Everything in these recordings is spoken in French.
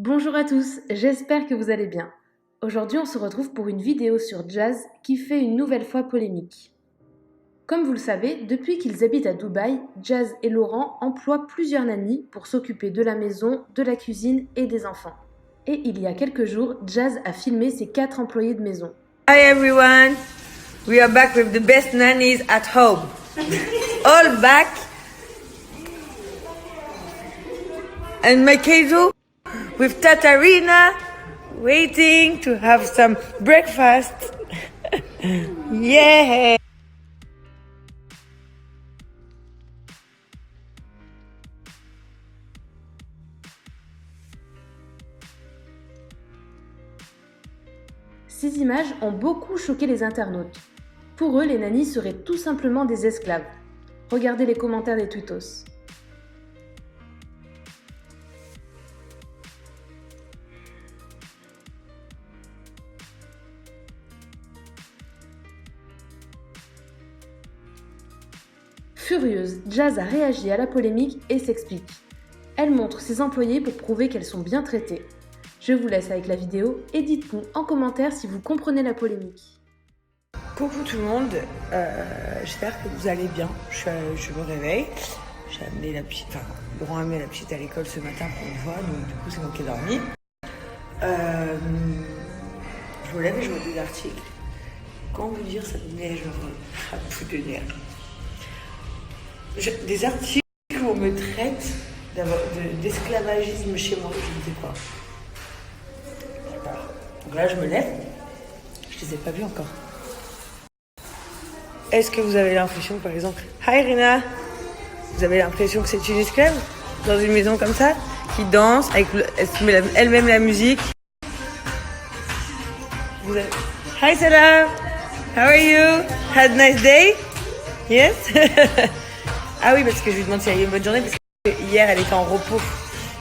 Bonjour à tous, j'espère que vous allez bien. Aujourd'hui, on se retrouve pour une vidéo sur Jazz qui fait une nouvelle fois polémique. Comme vous le savez, depuis qu'ils habitent à Dubaï, Jazz et Laurent emploient plusieurs nannies pour s'occuper de la maison, de la cuisine et des enfants. Et il y a quelques jours, Jazz a filmé ses 4 employés de maison. Hi everyone, we are back with the best nannies at home. All back. And my Keizo with Tatarina waiting to have some breakfast. Yeah. Ces images ont beaucoup choqué les internautes. Pour eux, les nannies seraient tout simplement des esclaves. Regardez les commentaires des tweetos. Furieuse, Jazz a réagi à la polémique et s'explique. Elle montre ses employés pour prouver qu'elles sont bien traitées. Je vous laisse avec la vidéo et dites-nous en commentaire si vous comprenez la polémique. Coucou tout le monde, j'espère que vous allez bien. Je me réveille. J'ai amené la petite, Laurent a amené la petite à l'école ce matin pour une fois, donc du coup c'est moi qui ai dormi. Je me lève et je vois des articles. Comment vous dire, ça me met genre à bout de nerfs. Des articles où on me traite d'esclavagisme chez moi, je ne sais pas. Donc là, je me lève, je les ai pas vus encore. Est-ce que vous avez l'impression, par exemple, Hi Rina, vous avez l'impression que c'est une esclave dans une maison comme ça, qui danse, elle se met elle-même la musique. Vous avez... Hi Salah, how are you? Had a nice day? Yes? Ah oui, parce que je lui demande si elle a eu une bonne journée, parce que hier elle était en repos.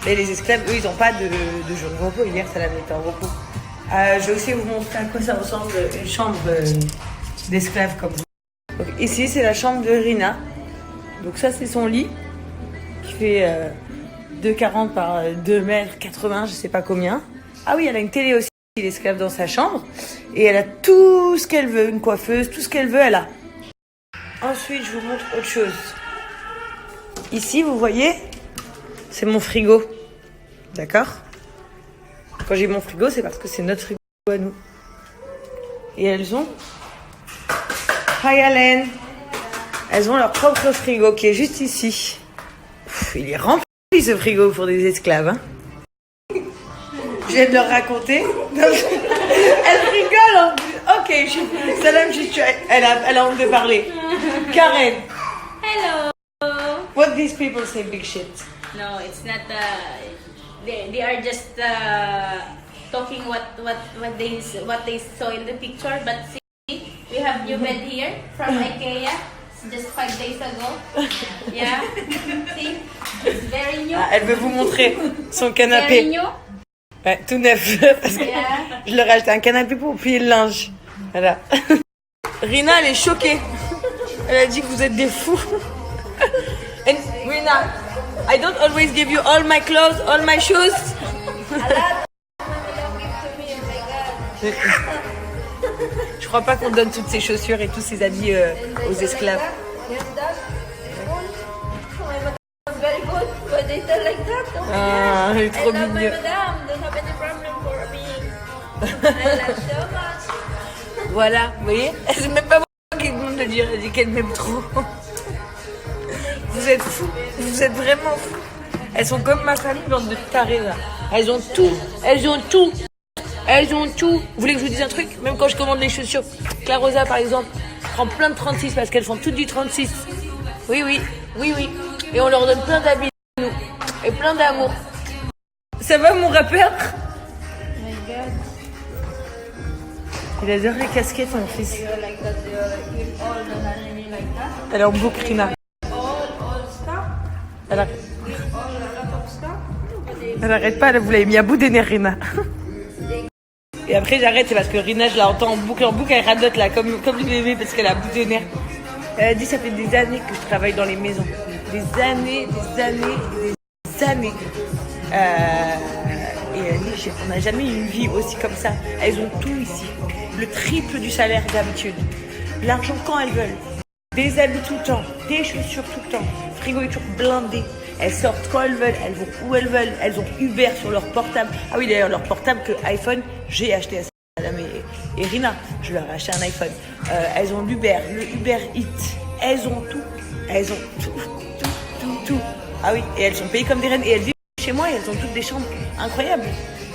Et les esclaves, eux, ils n'ont pas de jour de repos. Hier, Salah était en repos. Je vais aussi vous montrer à quoi ça ressemble une chambre d'esclave comme vous. Donc, ici, c'est la chambre de Rina. Donc ça, c'est son lit qui fait 2,40 par 2,80 m, je sais pas combien. Ah oui, elle a une télé aussi, l'esclave dans sa chambre. Et elle a tout ce qu'elle veut, une coiffeuse, tout ce qu'elle veut, elle a. Ensuite, je vous montre autre chose. Ici, vous voyez, c'est mon frigo. D'accord ? Quand j'ai mon frigo, c'est parce que c'est notre frigo à nous. Et elles ont... Hi Allen. Elles ont leur propre frigo qui est juste ici. Il est rempli ce frigo pour des esclaves. Hein. Je viens de leur raconter. Elles rigolent en plus. Ok, Salam, elle a honte de parler. Karen. Hello. What these people say big shit? No, it's not. They are just talking what they saw in the picture. But see, we have new bed here from IKEA. It's just 5 days ago. Yeah. See, it's very new. Ah, elle veut vous montrer son canapé. Very new. Ouais, tout neuf. Parce que je leur ai acheté un canapé pour plier le linge. Voilà. Rina, elle est choquée. Elle a dit que vous êtes des fous. And Rina, I don't always give you all my clothes, all my shoes. Je crois pas qu'on donne toutes ces chaussures et tous ces habits aux esclaves. Ah, elle est trop mignonne. Voilà, vous voyez, c'est même pas moi qui demande de dire, elle dit qu'elle m'aime trop. Vous êtes fous, vous êtes vraiment fous. Elles sont comme ma famille, bande de tarés là. Elles ont tout, elles ont tout, elles ont tout. Vous voulez que je vous dise un truc? Même quand je commande les chaussures, Clarosa par exemple, prend plein de 36 parce qu'elles font toutes du 36. Oui, oui, oui, oui. Et on leur donne plein d'habits, nous, et plein d'amour. Ça va mon rappeur? Oh my God. Il adore les casquettes, mon fils. You're like that. You're with all the nanny like that. Elle est en boucle, Rina. All stuff. Elle arrête, With all a lot of stuff. elle arrête pas, elle vous l'avez mis à bout des nerfs, Rina. Et après j'arrête, c'est parce que Rina, je la entends en boucle, elle radote là, comme une bébé, parce qu'elle a bout des nerfs. Elle a dit, ça fait des années que je travaille dans les maisons. Des années, des années, des années. Et elle dit, on n'a jamais eu une vie aussi comme ça. Elles ont tout ici. Le triple du salaire d'habitude. L'argent quand elles veulent. Des habits tout le temps. Des chaussures tout le temps. Frigo est toujours blindé. Elles sortent quand elles veulent. Elles vont où elles veulent. Elles ont Uber sur leur portable. Ah oui, d'ailleurs, leur portable que iPhone, j'ai acheté à Madame et Rina. Je leur ai acheté un iPhone. Elles ont l'Uber, le Uber Eats. Elles ont tout. Elles ont tout. Ah oui, et elles sont payées comme des reines. Et elles vivent chez moi et elles ont toutes des chambres incroyables.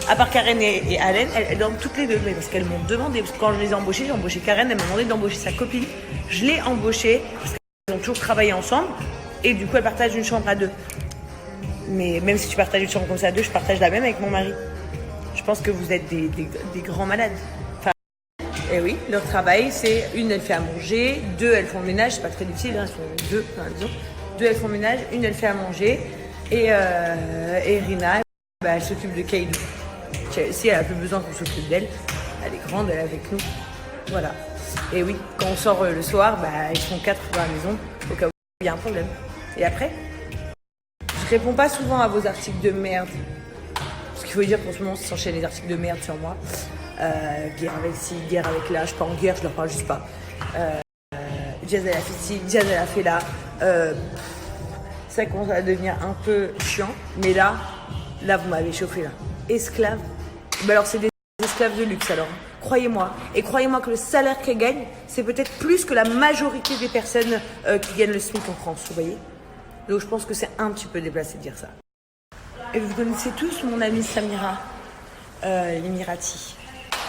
À part Karen et Allen, elles dorment toutes les deux. Mais parce qu'elles m'ont demandé. Parce que quand je les ai embauchées, j'ai embauché Karen. Elle m'a demandé d'embaucher sa copine. Je l'ai embauchée parce qu'elles ont toujours travaillé ensemble. Et du coup, elles partagent une chambre à deux. Mais même si tu partages une chambre comme ça à deux, je partage la même avec mon mari. Je pense que vous êtes des grands malades. Enfin, et oui, leur travail, c'est une, elle fait à manger. Deux, elles font le ménage. C'est pas très difficile, hein, elles sont deux dans la maison. Deux, elles font le ménage. Une, elle fait à manger. Et Rina, bah, elle s'occupe de Kaylee. Si elle a plus besoin qu'on s'occupe d'elle, elle est grande, elle est avec nous. Voilà. Et oui, quand on sort le soir, bah, ils sont 4 dans la maison, au cas où il y a un problème. Et après, je réponds pas souvent à vos articles de merde. Parce qu'il faut dire qu'en ce moment, s'enchaînent les articles de merde sur moi. Guerre avec ci, guerre avec là. Je suis pas en guerre, je leur parle juste pas. Jazz, elle a fait ci, Jazz, elle a fait là. Ça commence à devenir un peu chiant. Mais là, vous m'avez chauffé là. Esclaves. Ben alors, c'est des esclaves de luxe alors. Croyez-moi. Et croyez-moi que le salaire qu'elles gagnent, c'est peut-être plus que la majorité des personnes qui gagnent le SMIC en France, vous voyez. Donc je pense que c'est un petit peu déplacé de dire ça. Et vous connaissez tous mon amie Samira, l'Emirati.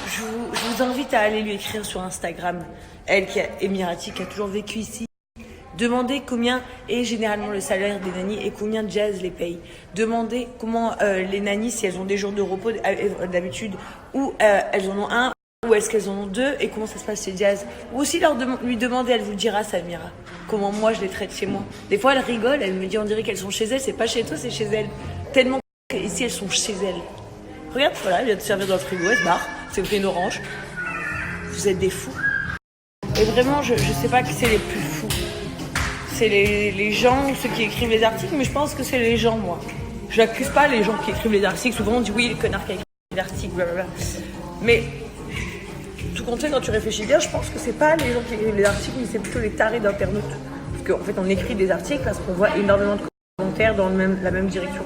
Je vous invite à aller lui écrire sur Instagram. Elle qui est Emirati, qui a toujours vécu ici. Demandez combien est généralement le salaire des nannies et combien Jazz les paye. Demandez comment les nannies, si elles ont des jours de repos d'habitude, ou elles en ont un, ou est-ce qu'elles en ont deux, et comment ça se passe chez Jazz. Ou aussi lui demander, elle vous le dira, Samira, comment moi je les traite chez moi. Des fois, elle rigole, elle me dit, on dirait qu'elles sont chez elles, c'est pas chez toi, c'est chez elles. Tellement qu'ici, elles sont chez elles. Regarde, voilà, elle vient de servir dans le frigo, elle se barre, c'est une orange. Vous êtes des fous. Et vraiment, je sais pas qui c'est les plus fous. C'est les gens, ceux qui écrivent les articles, mais je pense que c'est les gens, moi. Je n'accuse pas les gens qui écrivent les articles. Souvent, on dit oui, les connards qui écrivent les articles, blablabla. Mais tout compte fait, quand tu réfléchis bien, je pense que c'est pas les gens qui écrivent les articles, mais c'est plutôt les tarés d'internautes. Parce qu'en fait, on écrit des articles parce qu'on voit énormément de commentaires dans la même direction.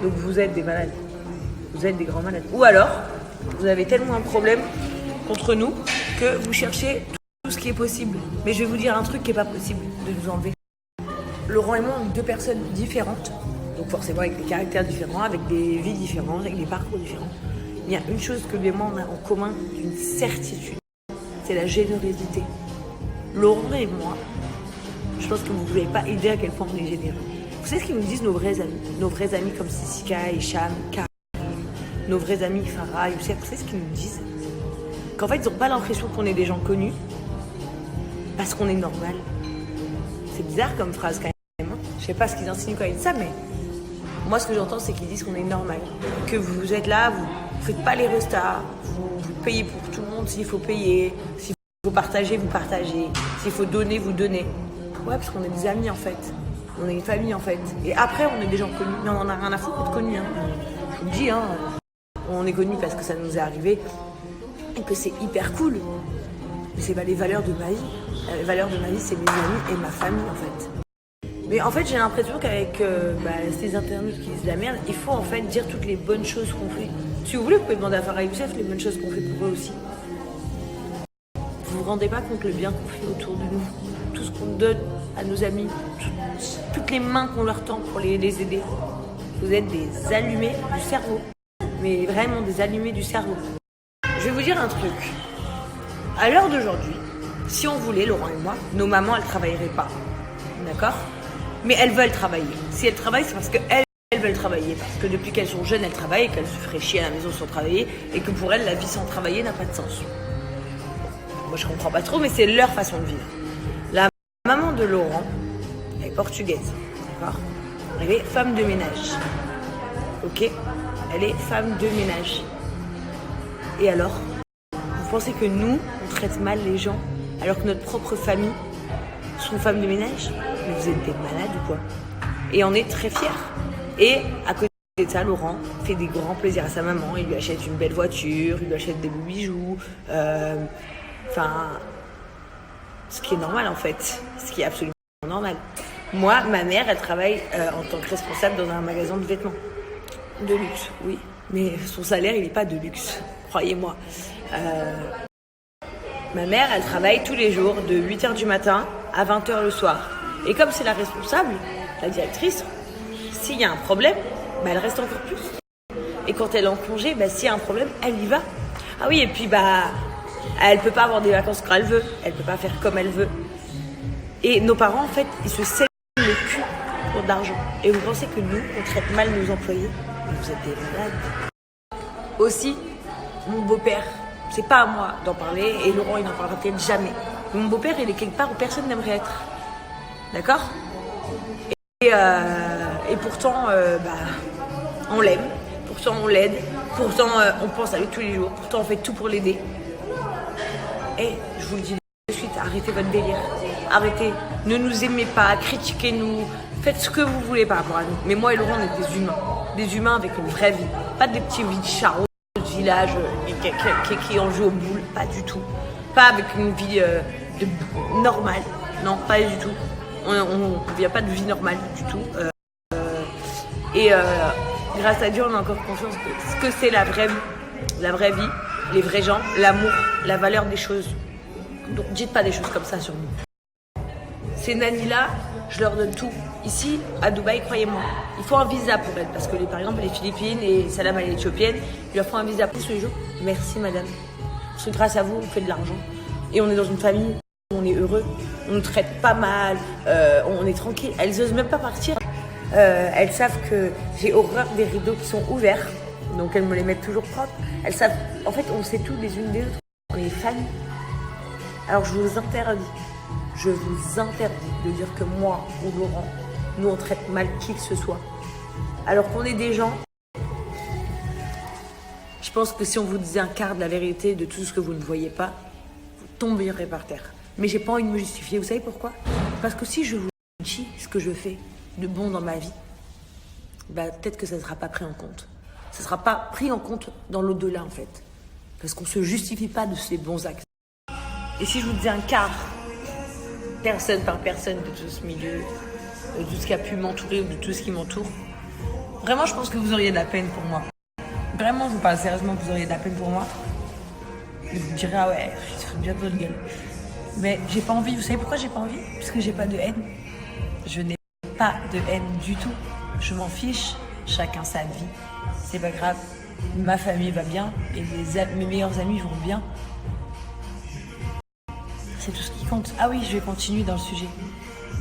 Donc vous êtes des malades. Vous êtes des grands malades. Ou alors, vous avez tellement un problème contre nous que vous cherchez tout ce qui est possible. Mais je vais vous dire un truc qui n'est pas possible de nous enlever. Laurent et moi, on est deux personnes différentes. Donc forcément avec des caractères différents, avec des vies différentes, avec des parcours différents. Il y a une chose que lui et moi, on a en commun, une certitude. C'est la générosité. Laurent et moi, je pense que vous ne pouvez pas aider à quel point on est généreux. Vous savez ce qu'ils nous disent, nos vrais amis? Nos vrais amis comme Sissika, Hicham, Karim, nos vrais amis Farah, Youssef, vous savez ce qu'ils nous disent? Qu'en fait, ils n'ont pas l'impression qu'on est des gens connus parce qu'on est normal. C'est bizarre comme phrase quand même. Je sais pas ce qu'ils insinuent quand ils disent ça, mais moi, ce que j'entends, c'est qu'ils disent qu'on est normal. Que vous êtes là, vous faites pas les restas, vous payez pour tout le monde s'il faut payer, s'il faut partager, vous partagez, s'il faut donner, vous donnez. Ouais, parce qu'on est des amis en fait. On est une famille en fait. Et après, on est des gens connus. Mais on en a rien à foutre d'être connus. Hein. Je vous le dis, hein. On est connus parce que ça nous est arrivé et que c'est hyper cool. Mais c'est pas les valeurs de ma vie. Les valeurs de ma vie, c'est mes amis et ma famille en fait. Mais en fait, j'ai l'impression qu'avec ces internautes qui disent de la merde, il faut en fait dire toutes les bonnes choses qu'on fait. Si vous voulez, vous pouvez demander à Farah Youssef les bonnes choses qu'on fait pour eux aussi. Vous vous rendez pas compte le bien qu'on fait autour de nous, tout ce qu'on donne à nos amis, toutes les mains qu'on leur tend pour les aider. Vous êtes des allumés du cerveau, mais vraiment des allumés du cerveau. Je vais vous dire un truc. À l'heure d'aujourd'hui, si on voulait, Laurent et moi, nos mamans, elles travailleraient pas. D'accord ? Mais elles veulent travailler. Si elles travaillent, c'est parce qu'elles veulent travailler. Parce que depuis qu'elles sont jeunes, elles travaillent et qu'elles se feraient chier à la maison sans travailler. Et que pour elles, la vie sans travailler n'a pas de sens. Moi, je comprends pas trop, mais c'est leur façon de vivre. La maman de Laurent, elle est portugaise. D'accord ? Elle est femme de ménage. Ok ? Elle est femme de ménage. Et alors ? Vous pensez que nous, on traite mal les gens alors que notre propre famille sont femmes de ménage? Mais vous êtes des malades ou quoi? Et on est très fiers. Et à côté Et ça, Laurent fait des grands plaisirs à sa maman. Il lui achète une belle voiture, il lui achète des beaux bijoux. Ce qui est normal en fait, ce qui est absolument normal. Moi, ma mère, elle travaille en tant que responsable dans un magasin de vêtements. De luxe, oui. Mais son salaire, il n'est pas de luxe, croyez-moi. Ma mère, elle travaille tous les jours de 8h du matin à 20h le soir. Et comme c'est la responsable, la directrice, s'il y a un problème, elle reste encore plus. Et quand elle est en congé, s'il y a un problème, elle y va. Ah oui, et puis elle peut pas avoir des vacances quand elle veut. Elle peut pas faire comme elle veut. Et nos parents, en fait, ils se saignent le cul pour de l'argent. Et vous pensez que nous, on traite mal nos employés? Mais vous êtes des malades. Aussi, mon beau-père, c'est pas à moi d'en parler, et Laurent, il n'en parlera peut-être jamais. Mais mon beau-père, il est quelque part où personne n'aimerait être. D'accord? Et pourtant, on l'aime. Pourtant, on l'aide. Pourtant, on pense à lui tous les jours. Pourtant, on fait tout pour l'aider. Et je vous le dis de suite, arrêtez votre délire. Arrêtez. Ne nous aimez pas, critiquez-nous. Faites ce que vous voulez par rapport à nous. Mais moi et Laurent, on est des humains. Des humains avec une vraie vie. Pas des petits vies de charros de village qui en jouent aux boules. Pas du tout. Pas avec une vie normale. Non, pas du tout. On ne vient pas de vie normale du tout. Grâce à Dieu, on a encore conscience de ce que c'est la vraie vie. La vraie vie, les vrais gens, l'amour, la valeur des choses. Donc dites pas des choses comme ça sur nous. Ces nannies-là, je leur donne tout. Ici, à Dubaï, croyez-moi, il faut un visa pour elles. Parce que par exemple, les Philippines et Salam à l'Éthiopienne, il leur faut un visa pour tous les jours. Merci madame. Parce que grâce à vous, on fait de l'argent. Et on est dans une famille, on est heureux, on nous traite pas mal, on est tranquille. Elles osent même pas partir. Elles savent que j'ai horreur des rideaux qui sont ouverts, donc elles me les mettent toujours propres. Elles savent, en fait, on sait tout les unes des autres. On est famille. Alors je vous interdis de dire que moi ou Laurent, nous on traite mal qui que ce soit. Alors qu'on est des gens. Je pense que si on vous disait un quart de la vérité de tout ce que vous ne voyez pas, vous tomberiez par terre. Mais j'ai pas envie de me justifier. Vous savez pourquoi? Parce que si je vous dis ce que je fais de bon dans ma vie, peut-être que ça ne sera pas pris en compte. Ça ne sera pas pris en compte dans l'au-delà en fait. Parce qu'on ne se justifie pas de ces bons actes. Et si je vous disais un quart, personne par personne de tout ce milieu, de tout ce qui a pu m'entourer ou de tout ce qui m'entoure, vraiment je pense que vous auriez de la peine pour moi. Vraiment, je vous parle sérieusement que vous auriez de la peine pour moi. Et vous me direz, ah ouais, je serais bien de votre gueule. Mais j'ai pas envie. Vous savez pourquoi j'ai pas envie? Parce que j'ai pas de haine. Je n'ai pas de haine du tout. Je m'en fiche. Chacun sa vie. C'est pas grave. Ma famille va bien et mes meilleurs amis vont bien. C'est tout ce qui compte. Ah oui, je vais continuer dans le sujet.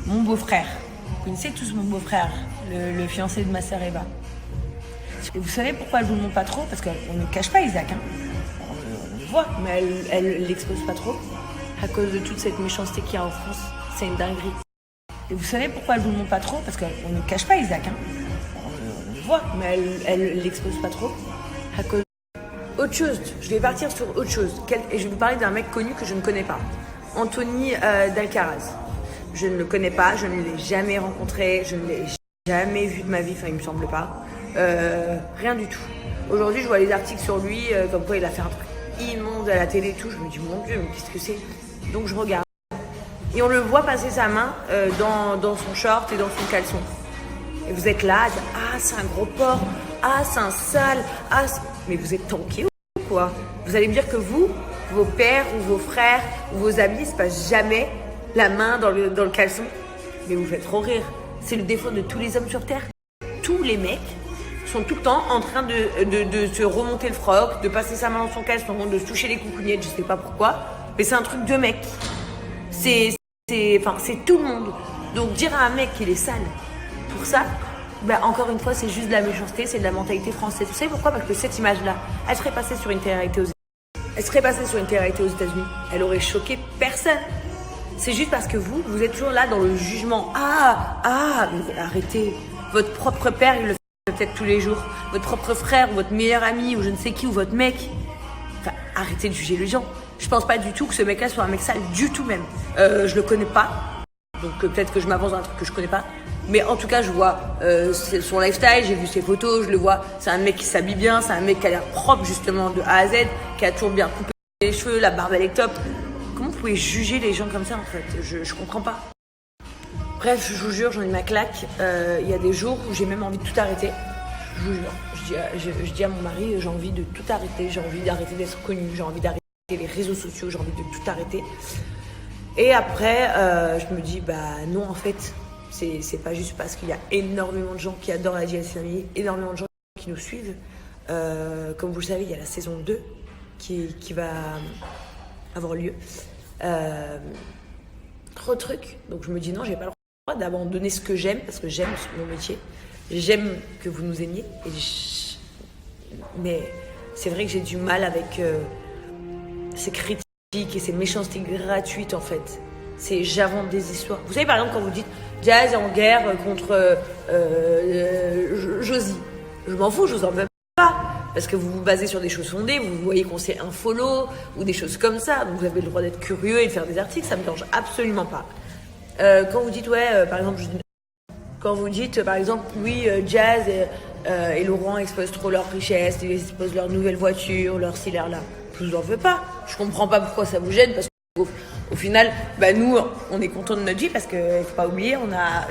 Mon beau-frère. Vous connaissez tous mon beau-frère, le fiancé de ma sœur Eva. Et vous savez pourquoi elle vous le montre pas trop? Parce qu'on ne cache pas Isaac. On le voit, mais elle l'expose pas trop. À cause de toute cette méchanceté qu'il y a en France. C'est une dinguerie. Et vous savez pourquoi elle vous le montre pas trop? Parce qu'on ne cache pas Isaac. On le voit, mais elle l'expose pas trop. À cause... Autre chose, je vais partir sur autre chose. Et je vais vous parler d'un mec connu que je ne connais pas. Anthony d'Alcaraz. Je ne le connais pas, je ne l'ai jamais rencontré, je ne l'ai jamais vu de ma vie, enfin il me semble pas. Rien du tout. Aujourd'hui, je vois les articles sur lui, comme quoi il a fait un truc immonde à la télé et tout. Je me dis, mon Dieu, mais qu'est-ce que c'est? Donc je regarde. Et on le voit passer sa main dans son short et dans son caleçon. Et vous êtes là, à dire, ah, c'est un gros porc, ah, c'est un sale, ah, mais vous êtes tanké ou quoi? Vous allez me dire que vous, vos pères ou vos frères ou vos amis, se passent jamais la main dans le caleçon? Mais vous faites trop rire. C'est le défaut de tous les hommes sur Terre. Tous les mecs sont tout le temps en train de se remonter le froc, de passer sa main dans son caleçon, de se toucher les coucougnettes, je sais pas pourquoi. Mais c'est un truc de mec. C'est tout le monde. Donc dire à un mec qu'il est sale pour ça, encore une fois, c'est juste de la méchanceté, c'est de la mentalité française. Vous savez pourquoi? Parce que cette image-là, elle serait passée sur une télé-réalité aux États-Unis. Elle serait passée sur une télé-réalité aux États-Unis. Elle aurait choqué personne. C'est juste parce que vous êtes toujours là dans le jugement. Mais arrêtez. Votre propre père, il le fait peut-être tous les jours. Votre propre frère, ou votre meilleur ami, ou je ne sais qui, ou votre mec. Enfin, arrêtez de juger les gens. Je pense pas du tout que ce mec-là soit un mec sale, du tout même. Je le connais pas. Donc peut-être que je m'avance dans un truc que je connais pas. Mais en tout cas, je vois son lifestyle, j'ai vu ses photos, je le vois. C'est un mec qui s'habille bien, c'est un mec qui a l'air propre justement de A à Z, qui a toujours bien coupé les cheveux, la barbe elle est top. Comment vous pouvez juger les gens comme ça en fait? Je comprends pas. Bref, je vous jure, j'en ai ma claque. Il y a des jours où j'ai même envie de tout arrêter. Je vous jure. Je dis à mon mari, j'ai envie de tout arrêter. J'ai envie d'arrêter d'être connue. J'ai envie d'arrêter les réseaux sociaux. J'ai envie de tout arrêter. Et après, je me dis, bah non, en fait, c'est pas juste parce qu'il y a énormément de gens qui adorent la JS Family, énormément de gens qui nous suivent. Comme vous le savez, il y a la saison 2 qui va avoir lieu. Trop de trucs. Donc je me dis non, j'ai pas le droit d'abandonner ce que j'aime, parce que j'aime mon métier. J'aime que vous nous aimiez. Mais c'est vrai que j'ai du mal avec ces critiques et ces méchancetés gratuites en fait. J'invente des histoires. Vous savez par exemple quand vous dites Jazz est en guerre contre Josie. Je m'en fous, je vous en veux pas. Parce que vous vous basez sur des choses fondées, vous voyez qu'on s'est un follow ou des choses comme ça. Donc vous avez le droit d'être curieux et de faire des articles, ça me dérange absolument pas. Quand vous dites par exemple, oui, Jazz et Laurent exposent trop leur richesse, ils exposent leur nouvelle voiture, leur ci, leur là. Je vous en veux pas. Je comprends pas pourquoi ça vous gêne parce qu'au final, nous, on est content de notre vie parce que faut pas oublier,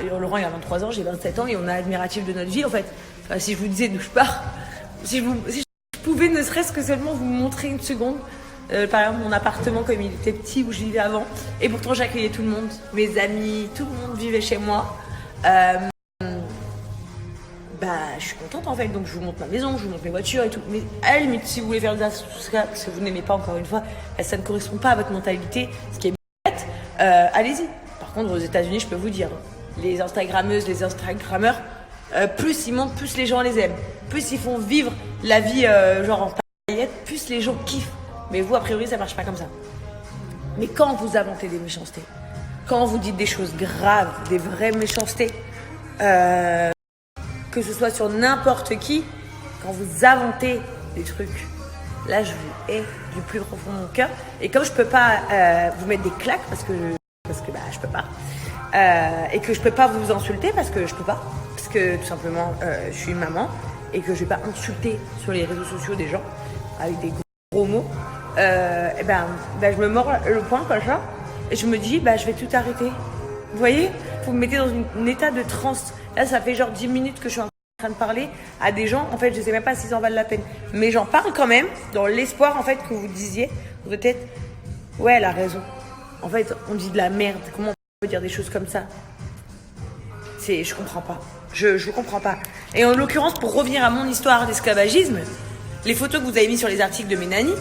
Laurent il a 23 ans, j'ai 27 ans et on est admiratif de notre vie en fait. Enfin, si je vous disais d'où je pars, si je pouvais ne serait-ce que seulement vous montrer une seconde, par exemple mon appartement comme il était petit où je vivais avant, et pourtant j'accueillais tout le monde, mes amis, tout le monde vivait chez moi. Je suis contente en fait, donc je vous montre ma maison, je vous montre mes voitures et tout. Mais à la limite, si vous voulez faire tout ça, parce que vous n'aimez pas encore une fois, ça ne correspond pas à votre mentalité, ce qui est bête, allez-y. Par contre, aux États-Unis, je peux vous dire, les Instagrammeuses, les Instagrammeurs, plus ils montent, plus les gens les aiment. Plus ils font vivre la vie genre en paillettes, plus les gens kiffent. Mais vous, a priori, ça marche pas comme ça. Mais quand vous inventez des méchancetés, quand vous dites des choses graves, des vraies méchancetés, que ce soit sur n'importe qui, quand vous inventez des trucs, là je vous hais du plus profond de mon cœur. Et comme je peux pas vous mettre des claques parce que je peux pas, et que je peux pas vous insulter parce que je peux pas, parce que tout simplement je suis une maman et que je vais pas insulter sur les réseaux sociaux des gens avec des gros mots, je me mords le poing comme ça et je me dis je vais tout arrêter. Vous voyez, vous me mettez dans un état de transe. Là, ça fait genre 10 minutes que je suis en train de parler à des gens. En fait, je sais même pas s'ils en valent la peine. Mais j'en parle quand même dans l'espoir, en fait, que vous disiez peut-être, ouais, elle a raison. En fait, on dit de la merde. Comment on peut dire des choses comme ça? Je comprends pas. Je comprends pas. Et en l'occurrence, pour revenir à mon histoire d'esclavagisme, les photos que vous avez mis sur les articles de mes nannies,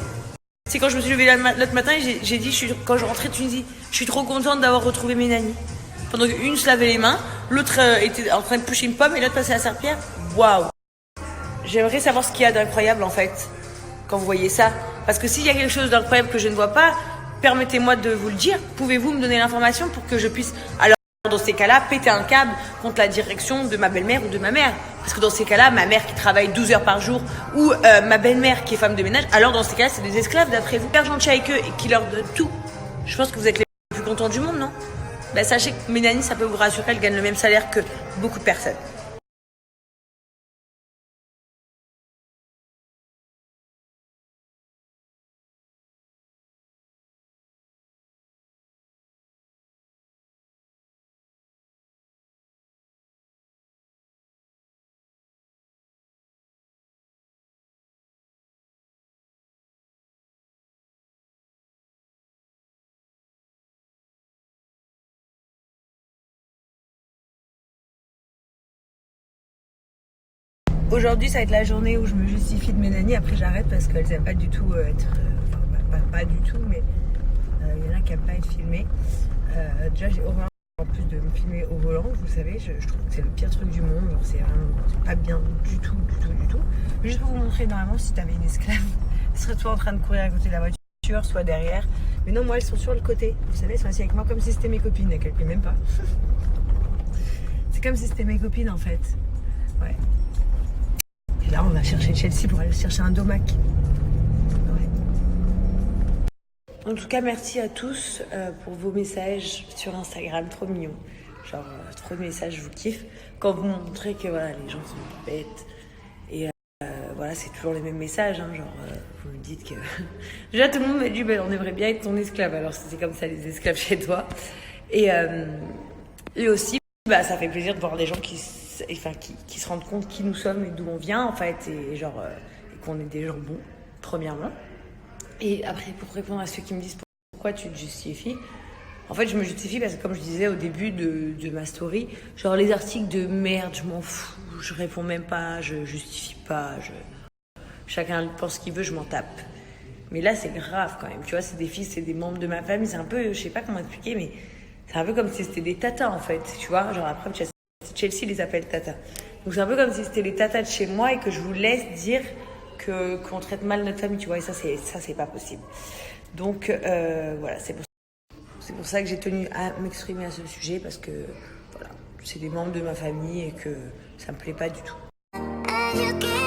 c'est quand je me suis levée l'autre matin et j'ai dit, quand je rentrais de Tunisie, je suis trop contente d'avoir retrouvé mes nannies. Pendant qu'une se lavait les mains, l'autre était en train de pousser une pomme et l'autre passait à serpillère. Waouh! J'aimerais savoir ce qu'il y a d'incroyable en fait, quand vous voyez ça. Parce que s'il y a quelque chose d'incroyable que je ne vois pas, permettez-moi de vous le dire. Pouvez-vous me donner l'information pour que je puisse, alors dans ces cas-là, péter un câble contre la direction de ma belle-mère ou de ma mère? Parce que dans ces cas-là, ma mère qui travaille 12 heures par jour ou ma belle-mère qui est femme de ménage, alors dans ces cas-là, c'est des esclaves d'après vous. Faire gentil avec eux et qui leur donne tout. Je pense que vous êtes les plus contents du monde, non? Sachez que mes nannies, ça peut vous rassurer, elles gagnent le même salaire que beaucoup de personnes. Aujourd'hui, ça va être la journée où je me justifie de mes nannies. Après, j'arrête parce qu'elles n'aiment pas du tout être... pas du tout, mais il y en a qui n'aiment pas être filmées. Déjà, j'ai horreur en plus de me filmer au volant. Vous savez, je trouve que c'est le pire truc du monde. C'est vraiment pas bien du tout. Mais juste pour vous montrer, normalement, si tu avais une esclave, elle serait soit en train de courir à côté de la voiture, soit derrière. Mais non, moi, elles sont sur le côté. Vous savez, elles sont assises avec moi comme si c'était mes copines. Elles calculent même pas. C'est comme si c'était mes copines, en fait. Ouais. Et là, on va chercher Chelsea pour aller chercher un domac. Ouais. En tout cas, merci à tous pour vos messages sur Instagram, trop mignons. Genre, trop de messages, je vous kiffe. Quand vous montrez que voilà, les gens sont bêtes. Et voilà, c'est toujours les mêmes messages. Hein, genre, vous me dites que. Déjà, tout le monde m'a dit on aimerait bien être ton esclave. Alors, c'est comme ça, les esclaves chez toi. Et aussi, ça fait plaisir de voir des gens qui se rendent compte qui nous sommes et d'où on vient, en fait. Et genre, et qu'on est des gens bons, premièrement. Et après, pour répondre à ceux qui me disent pourquoi tu te justifies. En fait, je me justifie parce que, comme je disais au début de ma story, genre les articles de merde, je m'en fous, je réponds même pas, je justifie pas, chacun pense ce qu'il veut, je m'en tape. Mais là, c'est grave quand même, tu vois, c'est des filles, c'est des membres de ma famille, c'est un peu, je sais pas comment expliquer, mais c'est un peu comme si c'était des tatas en fait, tu vois, genre après, Chelsea les appelle tatas. Donc c'est un peu comme si c'était les tatas de chez moi et que je vous laisse dire qu'on traite mal notre famille, tu vois, et ça, c'est pas possible. Donc, voilà, c'est pour ça que j'ai tenu à m'exprimer à ce sujet parce que voilà, c'est des membres de ma famille et que ça me plaît pas du tout.